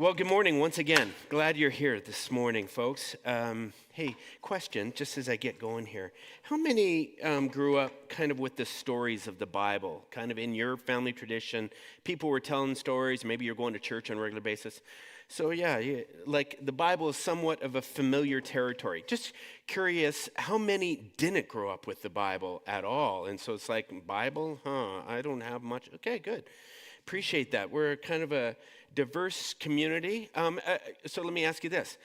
Well, good morning once again. Glad you're here this morning, folks. Hey, question, just as I get going here. How many grew up kind of with the stories of the Bible, kind of in your family tradition? People were telling stories, maybe you're going to church on a regular basis. So yeah, like the Bible is somewhat of a familiar territory. Just curious, how many didn't grow up with the Bible at all? And so it's like, Bible? I don't have much. Okay, good. Appreciate that. We're kind of a diverse community. So let me ask you this.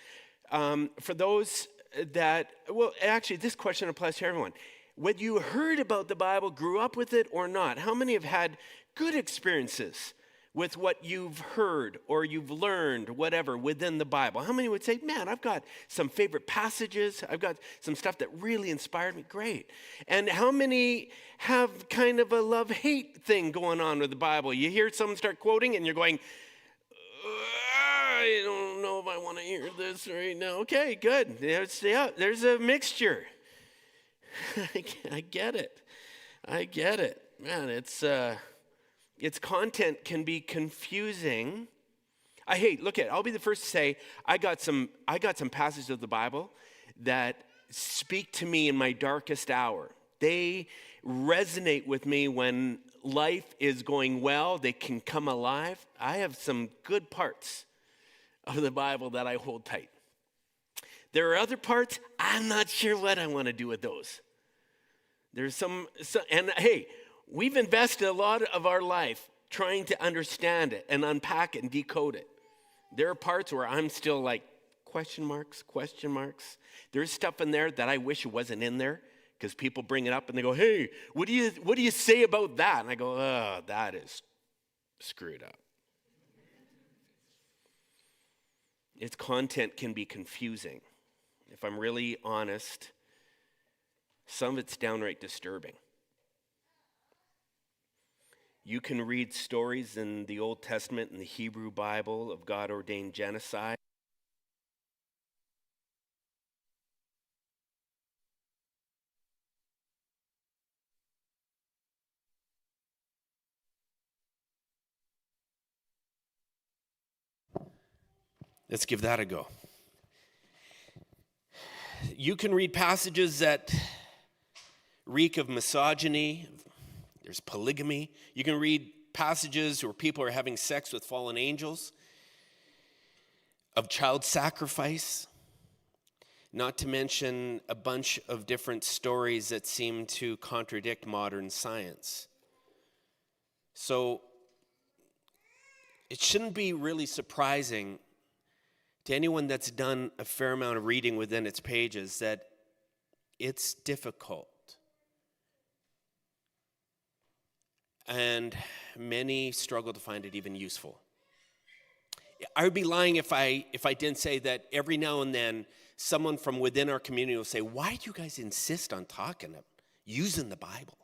For those that, well, actually, this question applies to everyone. When you heard about the Bible, grew up with it or not, how many have had good experiences with what you've heard or you've learned, whatever, within the Bible? How many would say, man, I've got some favorite passages, I've got some stuff that really inspired me? Great. And how many have kind of a love-hate thing going on with the Bible? You hear someone start quoting and you're going, I don't know if I want to hear this right now. Okay, good. There's a mixture. I get it. Man, its content can be confusing. I'll be the first to say I got some passages of the Bible that speak to me in my darkest hour. They resonate with me when life is going well. They can come alive. I have some good parts of the Bible that I hold tight. There are other parts, I'm not sure what I want to do with those. There's and hey, we've invested a lot of our life trying to understand it and unpack it and decode it. There are parts where I'm still like, question marks. There's stuff in there that I wish it wasn't in there because people bring it up and they go, hey, what do you say about that? And I go, oh, that is screwed up. Its content can be confusing. If I'm really honest, some of it's downright disturbing. You can read stories in the Old Testament and the Hebrew Bible of God-ordained genocide. Let's give that a go. You can read passages that reek of misogyny. There's polygamy. You can read passages where people are having sex with fallen angels, of child sacrifice, not to mention a bunch of different stories that seem to contradict modern science. So it shouldn't be really surprising to anyone that's done a fair amount of reading within its pages that it's difficult. And many struggle to find it even useful. I would be lying if I didn't say that every now and then someone from within our community will say, why do you guys insist on using the Bible?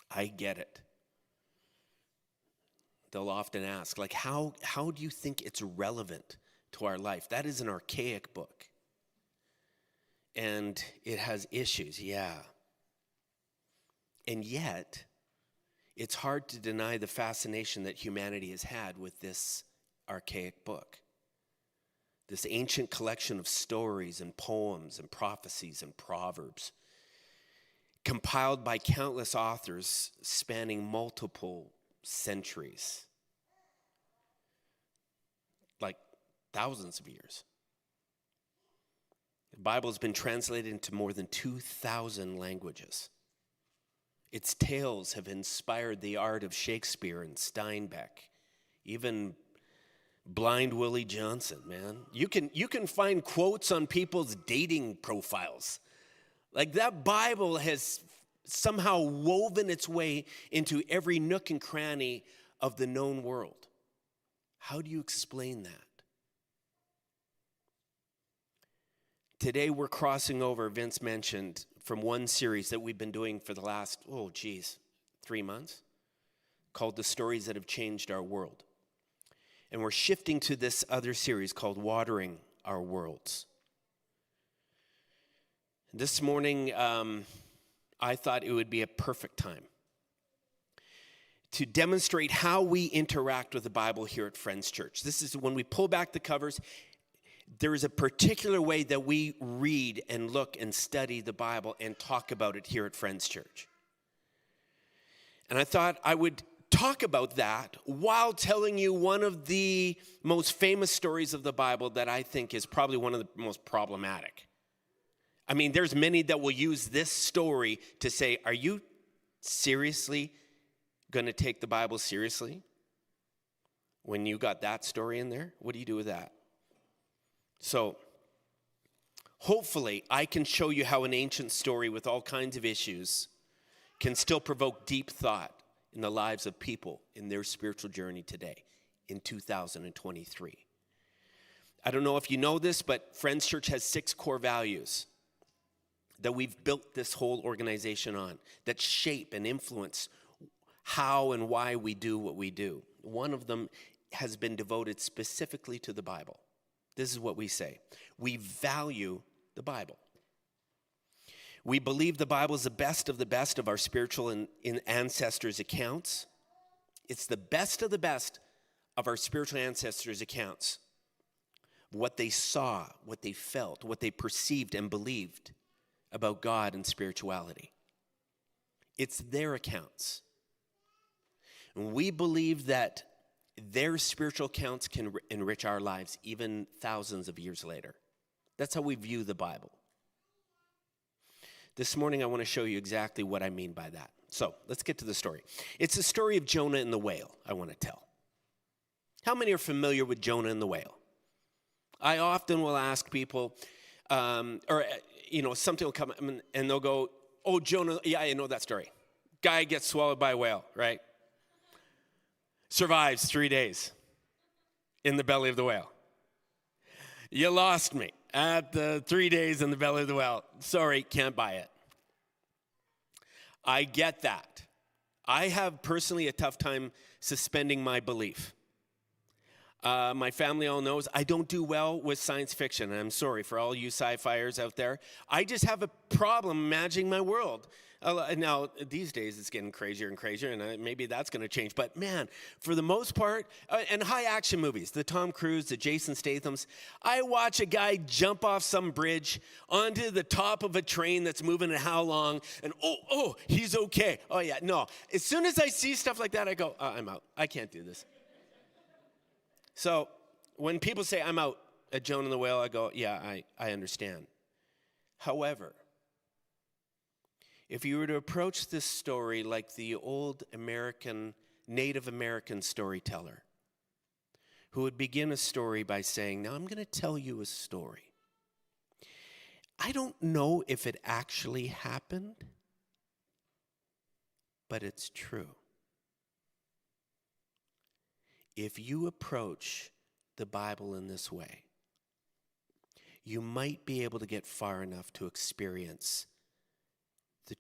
I get it. They'll often ask, like, how do you think it's relevant to our life? That is an archaic book. And it has issues, yeah. And yet, it's hard to deny the fascination that humanity has had with this archaic book. This ancient collection of stories and poems and prophecies and proverbs, compiled by countless authors spanning multiple centuries, like thousands of years. The Bible has been translated into more than 2,000 languages. Its tales have inspired the art of Shakespeare and Steinbeck, even Blind Willie Johnson, man. You can find quotes on people's dating profiles. Like that Bible has somehow woven its way into every nook and cranny of the known world. How do you explain that? Today we're crossing over, Vince mentioned, from one series that we've been doing for the last, 3 months, called The Stories That Have Changed Our World. And we're shifting to this other series called Watering Our Worlds. This morning, I thought it would be a perfect time to demonstrate how we interact with the Bible here at Friends Church. This is when we pull back the covers. There is a particular way that we read and look and study the Bible and talk about it here at Friends Church. And I thought I would talk about that while telling you one of the most famous stories of the Bible that I think is probably one of the most problematic. I mean, there's many that will use this story to say, are you seriously going to take the Bible seriously? When you got that story in there, what do you do with that? So, hopefully, I can show you how an ancient story with all kinds of issues can still provoke deep thought in the lives of people in their spiritual journey today in 2023. I don't know if you know this, but Friends Church has 6 core values that we've built this whole organization on that shape and influence how and why we do what we do. One of them has been devoted specifically to the Bible. This is what we say. We value the Bible. We believe the Bible is the best of our spiritual and ancestors' accounts. It's the best of our spiritual ancestors' accounts. What they saw, what they felt, what they perceived and believed about God and spirituality. It's their accounts. And we believe that their spiritual accounts can enrich our lives even thousands of years later. That's how we view the Bible. This morning I want to show you exactly what I mean by that. So let's get to the story. It's the story of Jonah and the whale I want to tell. How many are familiar with Jonah and the whale? I often will ask people, something will come and they'll go, oh, Jonah, yeah, I know that story. Guy gets swallowed by a whale, right? Survives 3 days in the belly of the whale. You lost me at the 3 days in the belly of the whale. Sorry, can't buy it. I get that. I have personally a tough time suspending my belief. My family all knows I don't do well with science fiction. And I'm sorry for all you sci-fiers out there. I just have a problem imagining my world. Now, these days it's getting crazier and crazier, and maybe that's going to change. But man, for the most part, and high action movies, the Tom Cruise, the Jason Stathams, I watch a guy jump off some bridge onto the top of a train that's moving at how long, and oh, he's okay. Oh yeah, no. As soon as I see stuff like that, I go, I'm out. I can't do this. So when people say I'm out at Jonah and the whale, I go, yeah, I understand. However, if you were to approach this story like the old Native American storyteller, who would begin a story by saying, now I'm going to tell you a story. I don't know if it actually happened, but it's true. If you approach the Bible in this way, you might be able to get far enough to experience the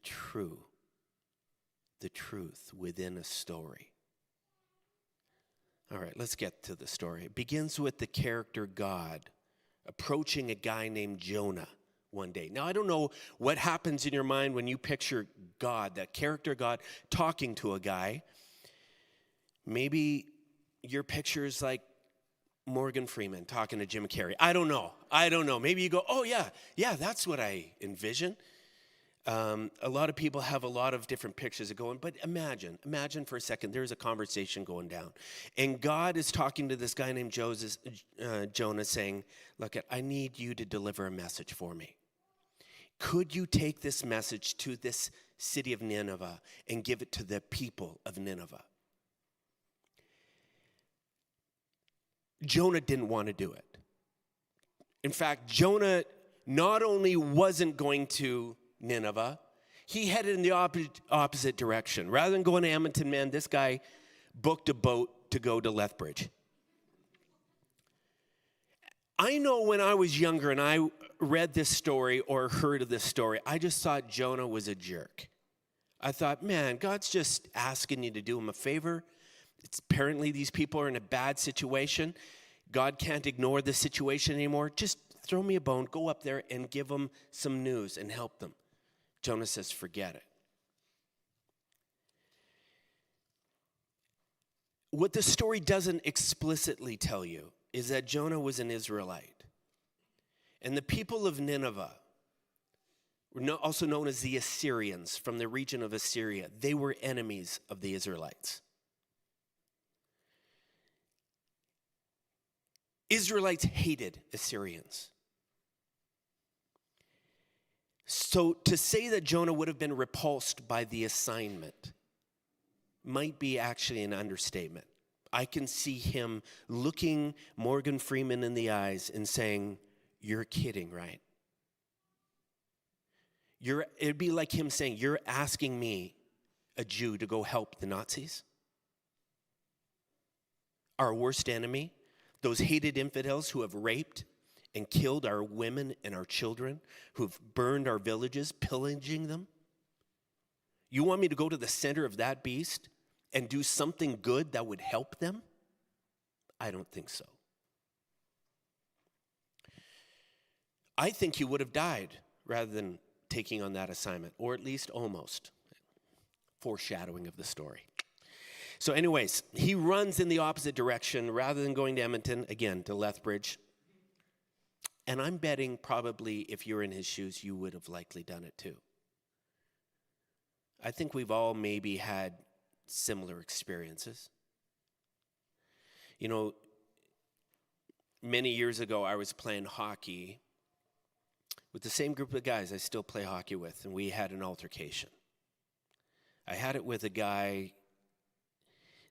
truth within a story. All right, let's get to the story. It begins with the character God approaching a guy named Jonah one day. Now, I don't know what happens in your mind when you picture God, that character God, talking to a guy. Maybe your picture is like Morgan Freeman talking to Jim Carrey. I don't know. Maybe you go, oh, yeah, that's what I envision. A lot of people have a lot of different pictures of going, but imagine for a second, there's a conversation going down. And God is talking to this guy named Jonah saying, look, I need you to deliver a message for me. Could you take this message to this city of Nineveh and give it to the people of Nineveh? Jonah didn't want to do it. In fact, Jonah not only wasn't going to Nineveh, he headed in the opposite direction. Rather than going to Edmonton, man, this guy booked a boat to go to Lethbridge. I know when I was younger and I read this story or heard of this story, I just thought Jonah was a jerk. I thought, man, God's just asking you to do him a favor. Apparently these people are in a bad situation. God can't ignore the situation anymore. Just throw me a bone, go up there and give them some news and help them. Jonah says, forget it. What the story doesn't explicitly tell you is that Jonah was an Israelite. And the people of Nineveh, also known as the Assyrians, from the region of Assyria, they were enemies of the Israelites. Israelites hated Assyrians. So to say that Jonah would have been repulsed by the assignment might be actually an understatement. I can see him looking Morgan Freeman in the eyes and saying, "You're kidding, right? It'd be like him saying, you're asking me, a Jew, to go help the Nazis? Our worst enemy, those hated infidels who have raped and killed our women and our children, who've burned our villages, pillaging them? You want me to go to the center of that beast and do something good that would help them? I don't think so." I think he would have died rather than taking on that assignment, or at least almost. Foreshadowing of the story. So anyways, he runs in the opposite direction rather than going to Edmonton, again, to Lethbridge. And I'm betting probably if you're in his shoes, you would have likely done it too. I think we've all maybe had similar experiences. You know, many years ago, I was playing hockey with the same group of guys I still play hockey with, and we had an altercation. I had it with a guy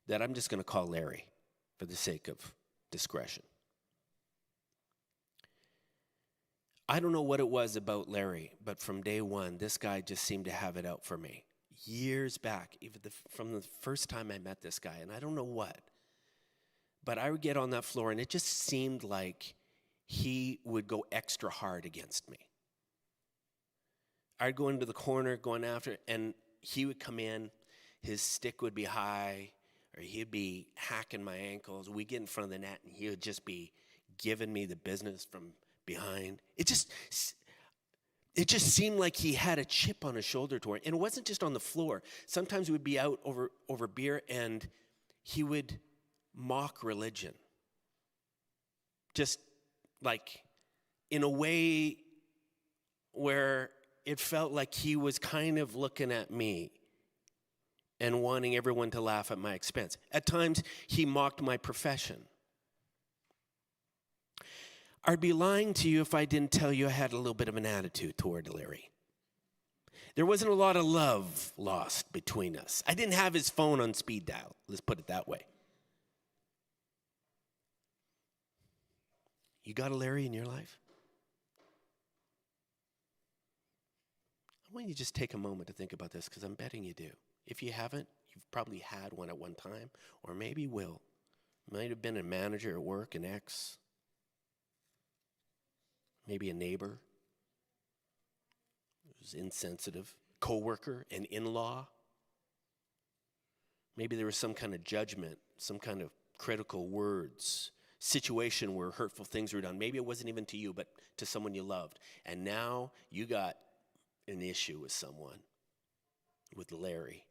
that I'm just going to call Larry for the sake of discretion. I don't know what it was about Larry, but from day one, this guy just seemed to have it out for me. Years back, even from the first time I met this guy, and I don't know what, but I would get on that floor, and it just seemed like he would go extra hard against me. I'd go into the corner, going after it, and he would come in, his stick would be high, or he'd be hacking my ankles. We'd get in front of the net, and he would just be giving me the business from behind. It just seemed like he had a chip on his shoulder toward it. And it wasn't just on the floor. Sometimes we'd be out over beer, and he would mock religion. Just like in a way where it felt like he was kind of looking at me and wanting everyone to laugh at my expense. At times, he mocked my profession. I'd be lying to you if I didn't tell you I had a little bit of an attitude toward Larry. There wasn't a lot of love lost between us. I didn't have his phone on speed dial, let's put it that way. You got a Larry in your life? I want you to just take a moment to think about this, because I'm betting you do. If you haven't, you've probably had one at one time, or maybe will. Might have been a manager at work, an ex, maybe a neighbor who's insensitive, coworker, an in-law. Maybe there was some kind of judgment, some kind of critical words, situation where hurtful things were done. Maybe it wasn't even to you, but to someone you loved. And now you got an issue with someone, with Larry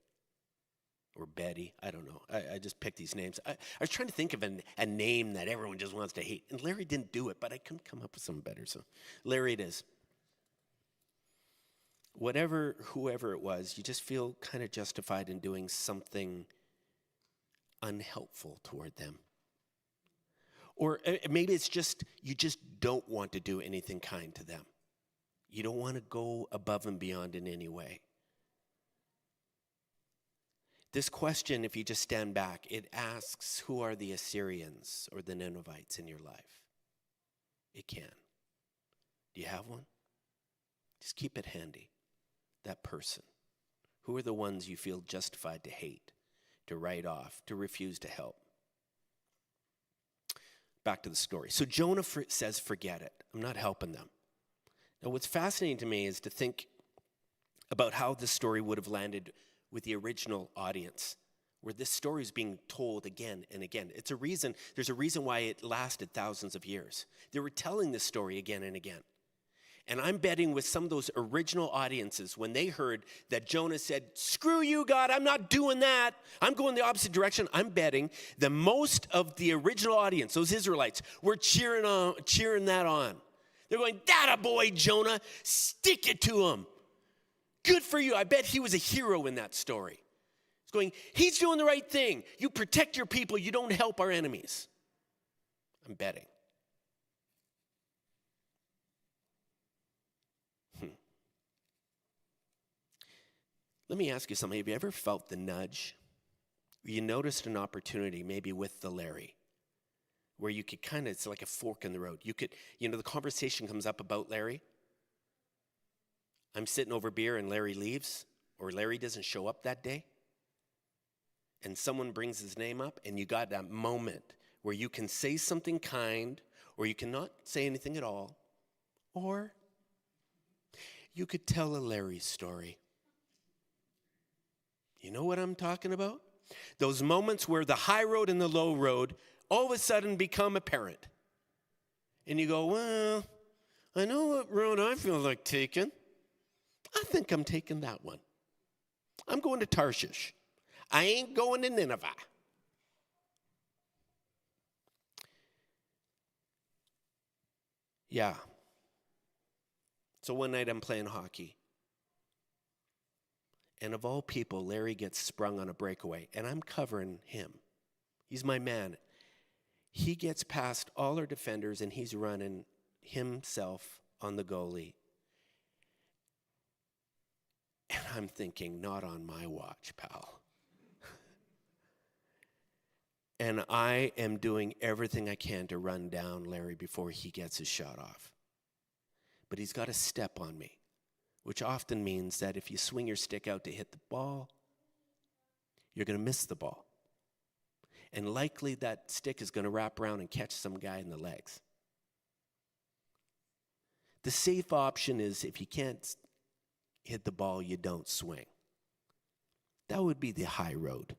or Betty. I don't know. I just picked these names. I was trying to think of a name that everyone just wants to hate. And Larry didn't do it, but I couldn't come up with something better. So Larry it is. Whoever it was, you just feel kind of justified in doing something unhelpful toward them. Or maybe it's just, you just don't want to do anything kind to them. You don't want to go above and beyond in any way. This question, if you just stand back, it asks, who are the Assyrians or the Ninevites in your life? It can. Do you have one? Just keep it handy. That person. Who are the ones you feel justified to hate, to write off, to refuse to help? Back to the story. So Jonah says, forget it. I'm not helping them. Now, what's fascinating to me is to think about how this story would have landed with the original audience, where this story is being told again and again. There's a reason why it lasted thousands of years. They were telling this story again and again. And I'm betting with some of those original audiences, when they heard that Jonah said, screw you, God, I'm not doing that. I'm going the opposite direction. I'm betting that most of the original audience, those Israelites, were cheering that on. They're going, that a boy, Jonah, stick it to him. Good for you. I bet he was a hero in that story. He's going, he's doing the right thing. You protect your people. You don't help our enemies. I'm betting. Let me ask you something. Have you ever felt the nudge? You noticed an opportunity, maybe with the Larry, where you could kind of, it's like a fork in the road. You could, the conversation comes up about Larry. I'm sitting over beer and Larry leaves, or Larry doesn't show up that day. And someone brings his name up, and you got that moment where you can say something kind, or you cannot say anything at all, or you could tell a Larry story. You know what I'm talking about? Those moments where the high road and the low road all of a sudden become apparent. And you go, well, I know what road I feel like taking. I think I'm taking that one. I'm going to Tarshish. I ain't going to Nineveh. Yeah. So one night I'm playing hockey. And of all people, Larry gets sprung on a breakaway, and I'm covering him. He's my man. He gets past all our defenders, and he's running himself on the goalie. And I'm thinking, not on my watch, pal. And I am doing everything I can to run down Larry before he gets his shot off. But he's got a step on me, which often means that if you swing your stick out to hit the ball, you're going to miss the ball. And likely that stick is going to wrap around and catch some guy in the legs. The safe option is if you can't hit the ball, you don't swing. That would be the high road.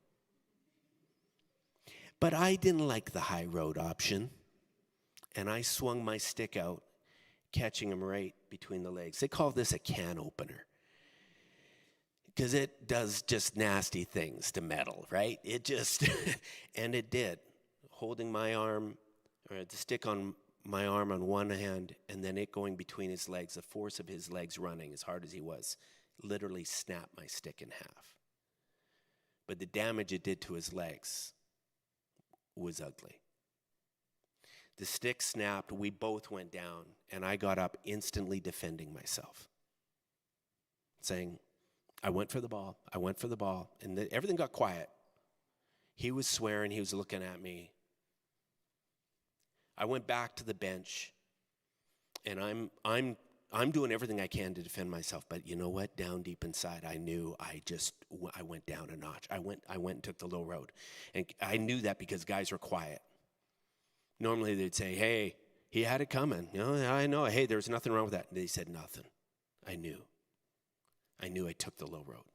But I didn't like the high road option, and I swung my stick out, catching him right between the legs. They call this a can opener because it does just nasty things to metal, right? It just, and it did. Holding my arm, or the stick on my arm on one hand, and then it going between his legs, the force of his legs running as hard as he was, literally snapped my stick in half. But the damage it did to his legs was ugly. The stick snapped, we both went down, and I got up instantly defending myself, saying, I went for the ball, and everything got quiet. He was swearing, he was looking at me. I went back to the bench, and I'm doing everything I can to defend myself, but you know what? Down deep inside, I knew I went down a notch. I went and took the low road, and I knew that because guys were quiet. Normally they'd say, hey, he had it coming. I know. Hey, there's nothing wrong with that. And they said nothing. I knew I took the low road.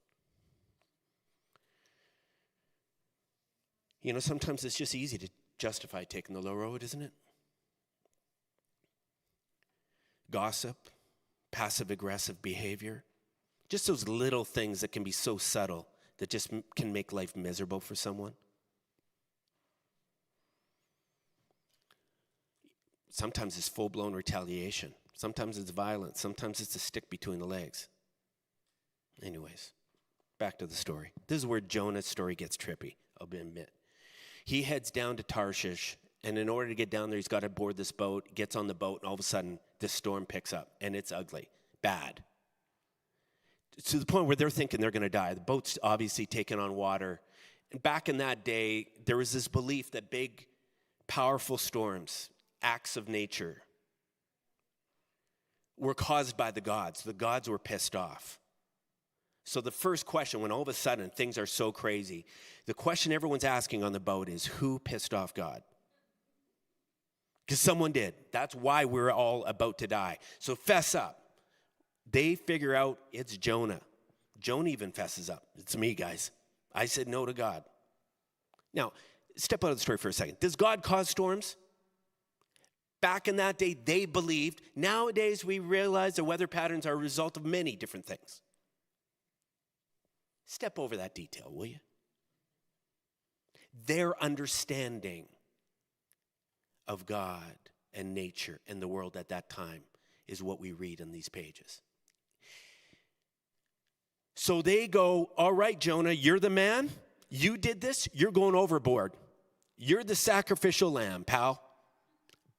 Sometimes it's just easy to justify taking the low road, isn't it? Gossip, passive-aggressive behavior, just those little things that can be so subtle that just can make life miserable for someone. Sometimes it's full-blown retaliation. Sometimes it's violence. Sometimes it's a stick between the legs. Anyways, back to the story. This is where Jonah's story gets trippy, I'll admit. He heads down to Tarshish, and in order to get down there, he's got to board this boat, gets on the boat, and all of a sudden, this storm picks up, and it's ugly, bad. To the point where they're thinking they're going to die. The boat's obviously taking on water. And back in that day, there was this belief that big, powerful storms, acts of nature, were caused by the gods. The gods were pissed off. So the first question, when all of a sudden things are so crazy, the question everyone's asking on the boat is, who pissed off God? Because someone did. That's why we're all about to die. So fess up. They figure out it's Jonah. Jonah even fesses up. It's me, guys. I said no to God. Now, step out of the story for a second. Does God cause storms? Back in that day, they believed. Nowadays, we realize the weather patterns are a result of many different things. Step over that detail, will you? Their understanding of God and nature and the world at that time is what we read in these pages. So they go, all right, Jonah, you're the man. You did this. You're going overboard. You're the sacrificial lamb, pal.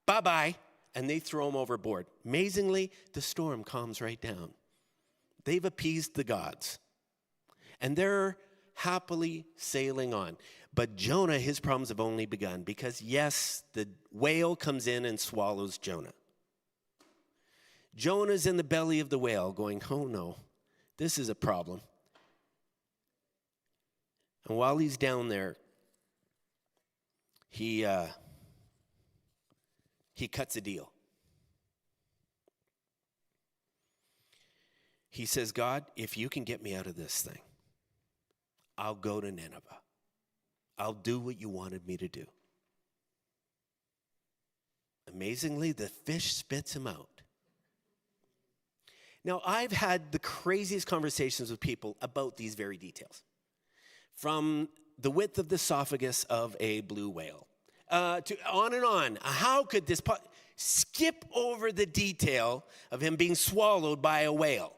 Bye-bye. And they throw him overboard. Amazingly, the storm calms right down. They've appeased the gods. And they're happily sailing on. But Jonah, his problems have only begun because, yes, the whale comes in and swallows Jonah. Jonah's in the belly of the whale going, oh no, this is a problem. And while he's down there, he cuts a deal. He says, God, if you can get me out of this thing, I'll go to Nineveh. I'll do what you wanted me to do. Amazingly, the fish spits him out. Now, I've had the craziest conversations with people about these very details. From the width of the esophagus of a blue whale, to on and on. How could this skip over the detail of him being swallowed by a whale?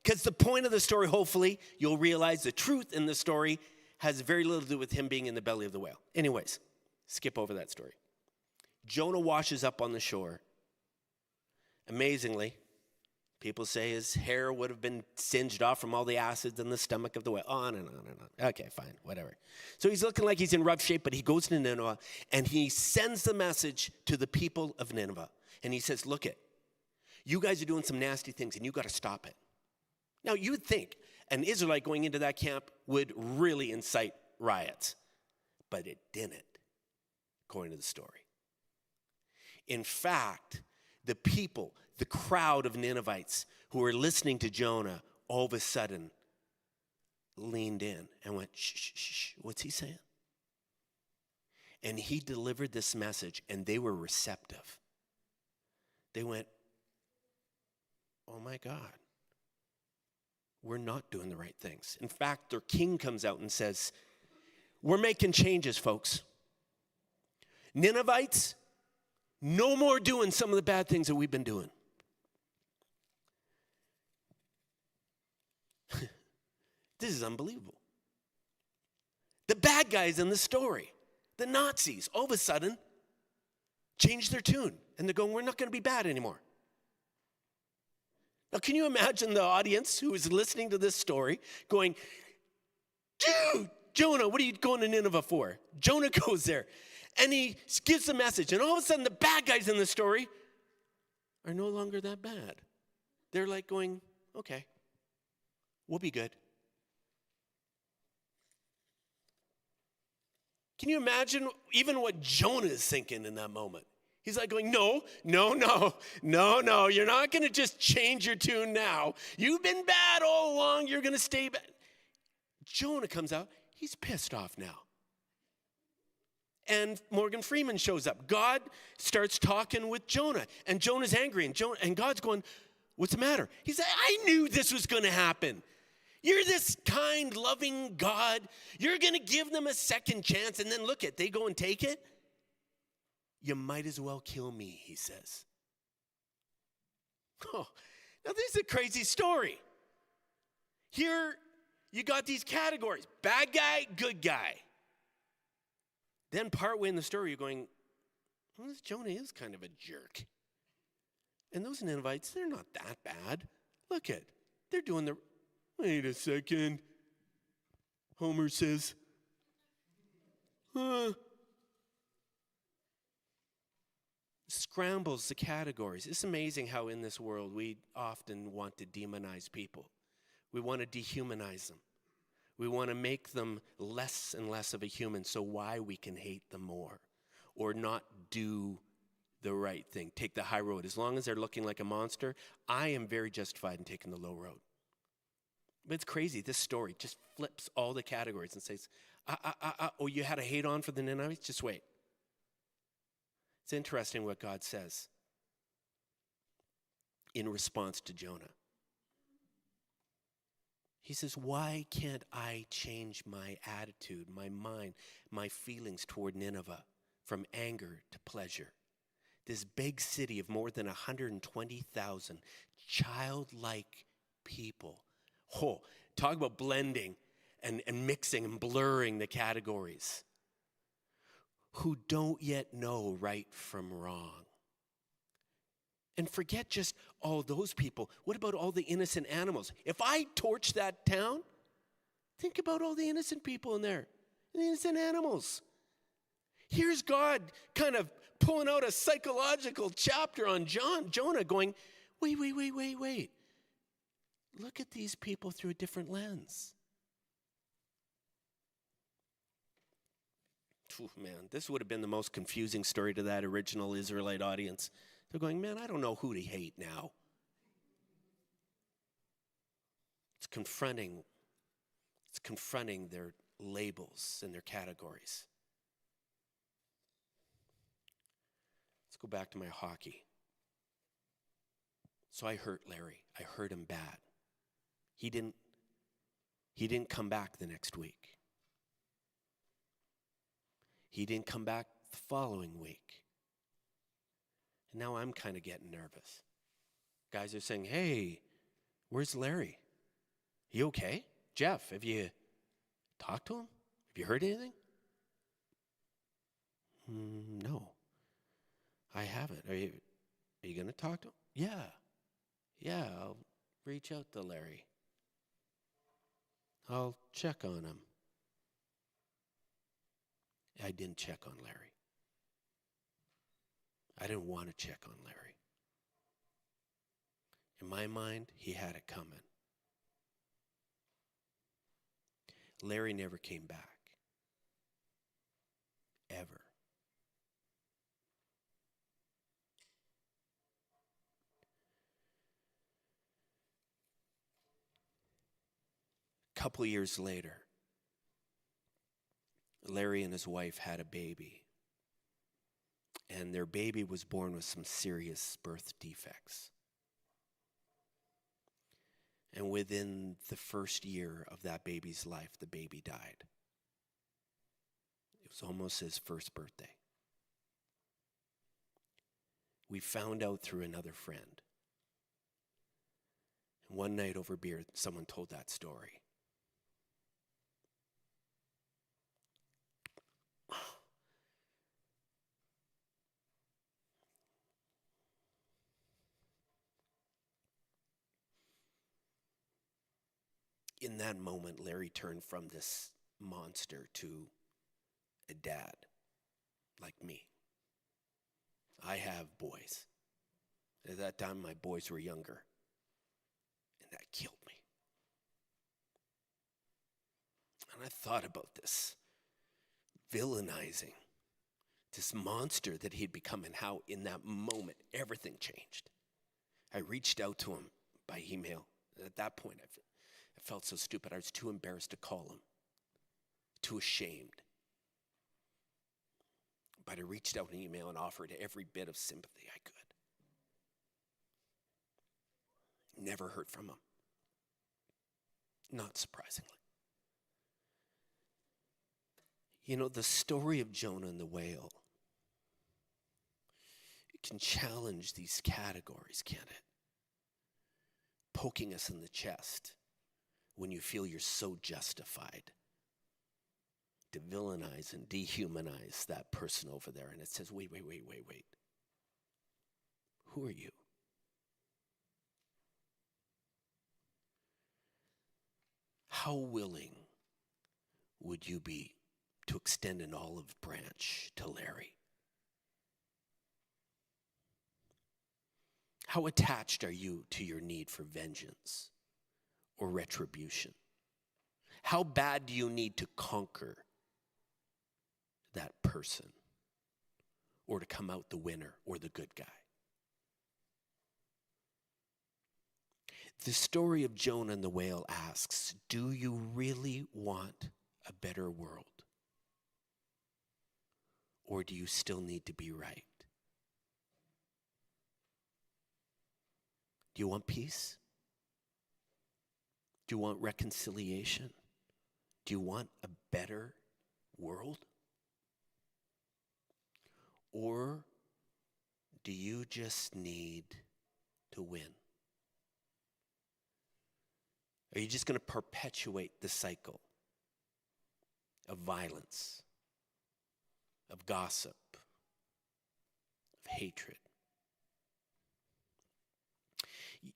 Because the point of the story, hopefully, you'll realize the truth in the story has very little to do with him being in the belly of the whale. Anyways, skip over that story. Jonah washes up on the shore. Amazingly, people say his hair would have been singed off from all the acids in the stomach of the whale. On and on and on. Okay, fine, whatever. So he's looking like he's in rough shape, but he goes to Nineveh, and he sends the message to the people of Nineveh. And he says, look it, you guys are doing some nasty things, and you got to stop it. Now, you would think an Israelite going into that camp would really incite riots, but it didn't, according to the story. In fact, the people, the crowd of Ninevites who were listening to Jonah, all of a sudden leaned in and went, shh, shh, shh, what's he saying? And he delivered this message, and they were receptive. They went, oh my God. We're not doing the right things. In fact, their king comes out and says, we're making changes, folks. Ninevites, no more doing some of the bad things that we've been doing. This is unbelievable. The bad guys in the story, the Nazis, all of a sudden changed their tune. And they're going, we're not going to be bad anymore. Now, can you imagine the audience who is listening to this story going, dude, Jonah, what are you going to Nineveh for? Jonah goes there, and he gives the message, and all of a sudden the bad guys in the story are no longer that bad. They're like going, okay, we'll be good. Can you imagine even what Jonah is thinking in that moment? He's like going, no, you're not going to just change your tune now. You've been bad all along, you're going to stay bad. Jonah comes out, he's pissed off now. And Morgan Freeman shows up. God starts talking with Jonah, and Jonah's angry, and God's going, what's the matter? He said, I knew this was going to happen. You're this kind, loving God. You're going to give them a second chance, and then look it, they go and take it. You might as well kill me, he says. Oh, now this is a crazy story. Here you got these categories, bad guy, good guy. Then partway in the story, you're going, well, this Jonah is kind of a jerk. And those Ninevites, they're not that bad. Look at, they're doing the, wait a second. Homer says, scrambles the categories. It's amazing how in this world we often want to demonize people. We want to dehumanize them. We want to make them less and less of a human so why we can hate them more or not do the right thing, take the high road. As long as they're looking like a monster, I am very justified in taking the low road. But it's crazy. This story just flips all the categories and says, oh, you had a hate on for the Ninevites? Just wait. It's interesting what God says in response to Jonah. He says, why can't I change my attitude, my mind, my feelings toward Nineveh from anger to pleasure? This big city of more than 120,000 childlike people. Oh, talk about blending and mixing and blurring the categories. Who don't yet know right from wrong. And forget just all those people. What about all the innocent animals? If I torch that town, think about all the innocent people in there, the innocent animals. Here's God kind of pulling out a psychological chapter on Jonah going, wait. Look at these people through a different lens. Man, this would have been the most confusing story to that original Israelite audience. They're going, man, I don't know who to hate now. It's confronting their labels and their categories. Let's go back to my hockey. So I hurt Larry. I hurt him bad. He didn't come back the next week. He didn't come back the following week. And now I'm kind of getting nervous. Guys are saying, hey, where's Larry? He okay? Jeff, have you talked to him? Have you heard anything? No, I haven't. Are you going to talk to him? Yeah, I'll reach out to Larry. I'll check on him. I didn't check on Larry. I didn't want to check on Larry. In my mind, he had it coming. Larry never came back. Ever. A couple years later, Larry and his wife had a baby. And their baby was born with some serious birth defects. And within the first year of that baby's life, the baby died. It was almost his first birthday. We found out through another friend. And one night over beer, someone told that story. In that moment, Larry turned from this monster to a dad like me. I have boys. At that time, my boys were younger. And that killed me. And I thought about this, villainizing this monster that he'd become and how in that moment, everything changed. I reached out to him by email. At that point, I felt so stupid. I was too embarrassed to call him, too ashamed. But I reached out an email and offered every bit of sympathy I could. Never heard from him. Not surprisingly. You know, the story of Jonah and the whale, it can challenge these categories, can't it? Poking us in the chest when you feel you're so justified to villainize and dehumanize that person over there. And it says, wait. Who are you? How willing would you be to extend an olive branch to Larry? How attached are you to your need for vengeance or retribution? How bad do you need to conquer that person or to come out the winner or the good guy? The story of Jonah and the whale asks, do you really want a better world? Or do you still need to be right? Do you want peace? Do you want reconciliation? Do you want a better world? Or do you just need to win? Are you just going to perpetuate the cycle of violence, of gossip, of hatred?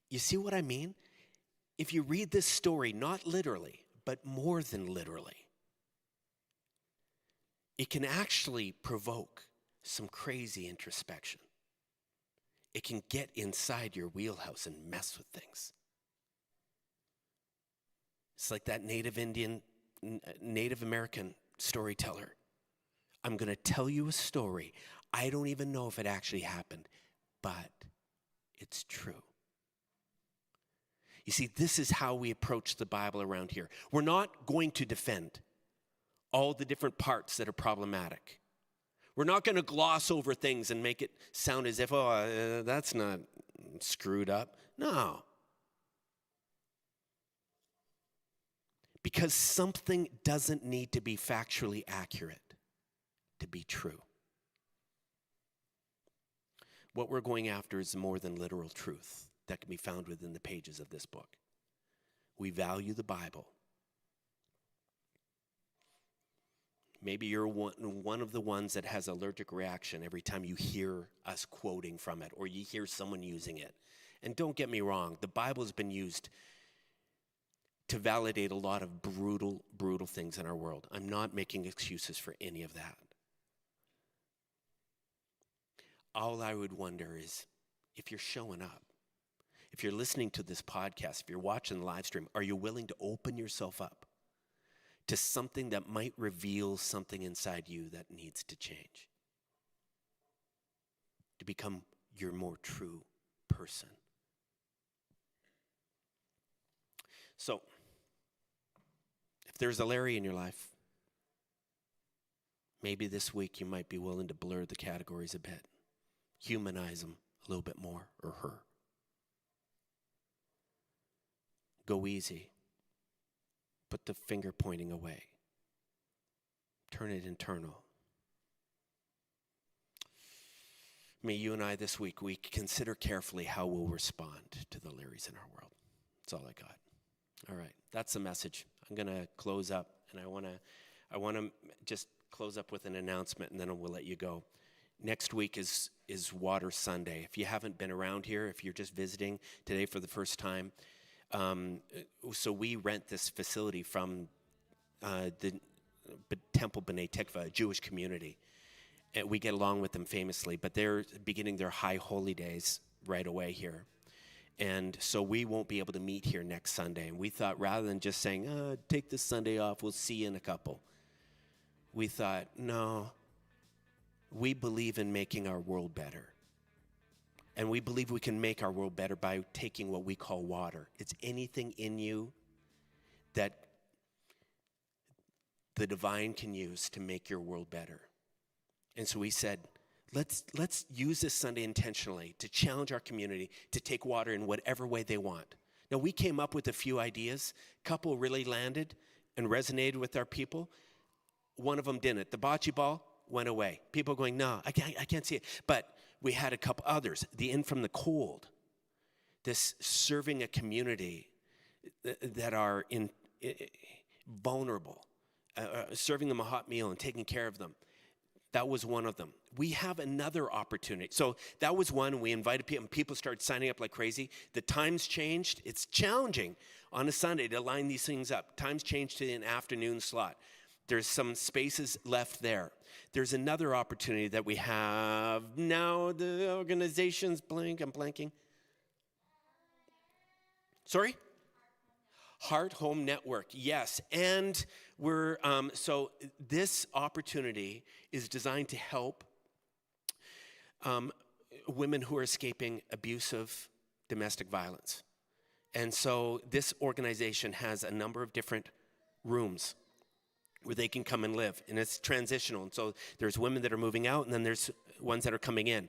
You see what I mean? If you read this story, not literally, but more than literally, it can actually provoke some crazy introspection. It can get inside your wheelhouse and mess with things. It's like that Native American storyteller. I'm going to tell you a story. I don't even know if it actually happened, but it's true. You see, this is how we approach the Bible around here. We're not going to defend all the different parts that are problematic. We're not going to gloss over things and make it sound as if, that's not screwed up. No. Because something doesn't need to be factually accurate to be true. What we're going after is more than literal truth that can be found within the pages of this book. We value the Bible. Maybe you're one of the ones that has allergic reaction every time you hear us quoting from it or you hear someone using it. And don't get me wrong, the Bible has been used to validate a lot of brutal, brutal things in our world. I'm not making excuses for any of that. All I would wonder is if you're showing up, if you're listening to this podcast, if you're watching the live stream, are you willing to open yourself up to something that might reveal something inside you that needs to change? To become your more true person. So, if there's a Larry in your life, maybe this week you might be willing to blur the categories a bit. Humanize him a little bit more, or her. Go easy. Put the finger pointing away. Turn it internal. May you and I this week, we consider carefully how we'll respond to the Larrys in our world. That's all I got. All right, that's the message. I'm going to close up, and I want to just close up with an announcement, and then we'll let you go. Next week is Water Sunday. If you haven't been around here, if you're just visiting today for the first time, so we rent this facility from the Temple B'nai Tikva, a Jewish community. And we get along with them famously, but they're beginning their high holy days right away here. And so we won't be able to meet here next Sunday. And we thought rather than just saying, take this Sunday off, we'll see you in a couple. We thought, no, we believe in making our world better. And we believe we can make our world better by taking what we call water. It's anything in you that the divine can use to make your world better. And so we said, let's use this Sunday intentionally to challenge our community to take water in whatever way they want. Now, we came up with a few ideas. A couple really landed and resonated with our people. One of them didn't. The bocce ball went away. People going, no, I can't see it. But we had a couple others. The In From the Cold. This serving a community that are vulnerable. Serving them a hot meal and taking care of them. That was one of them. We have another opportunity. So that was one. We invited people, and people started signing up like crazy. The times changed. It's challenging on a Sunday to line these things up. Times changed to an afternoon slot. There's some spaces left there. There's another opportunity that we have now. The organization's blank. I'm blanking. Sorry? Heart Home Network, yes. And we're, so this opportunity is designed to help women who are escaping abusive domestic violence. And so this organization has a number of different rooms where they can come and live. And it's transitional. And so there's women that are moving out, and then there's ones that are coming in.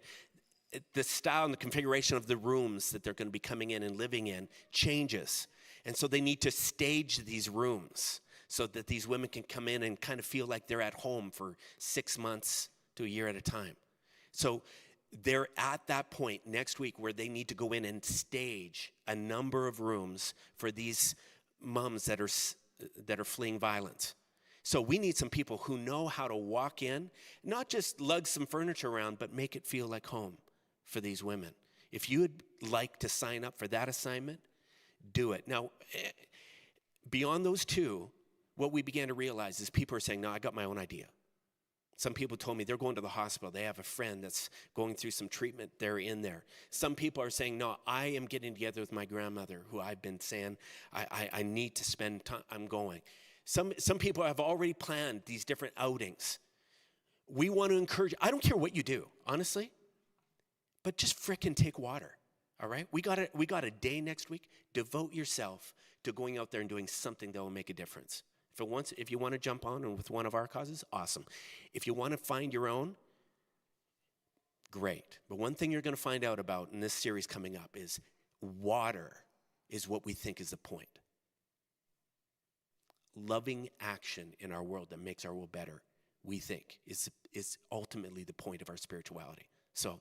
the style and the configuration of the rooms that they're going to be coming in and living in changes. And so they need to stage these rooms so that these women can come in and kind of feel like they're at home for 6 months to a year at a time. So they're at that point next week where they need to go in and stage a number of rooms for these moms that are fleeing violence. So we need some people who know how to walk in, not just lug some furniture around, but make it feel like home for these women. If you would like to sign up for that assignment, do it. Now, beyond those two, what we began to realize is people are saying, no, I got my own idea. Some people told me they're going to the hospital. They have a friend that's going through some treatment. They're in there. Some people are saying, no, I am getting together with my grandmother who I've been saying I need to spend time. I'm going. Some people have already planned these different outings. We want to encourage, I don't care what you do, honestly, but just frickin' take water, all right? We got a day next week. Devote yourself to going out there and doing something that will make a difference. If you want to jump on and with one of our causes, awesome. If you want to find your own, great. But one thing you're going to find out about in this series coming up is water is what we think is the point. Loving action in our world that makes our world better, we think, is ultimately the point of our spirituality. So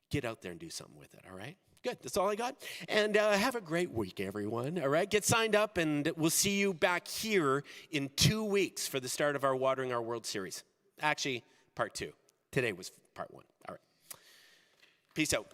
get out there and do something with it, all right? Good, that's all I got. And have a great week, everyone, all right? Get signed up, and we'll see you back here in 2 weeks for the start of our Watering Our World series. Actually, part 2. Today was part 1. All right. Peace out.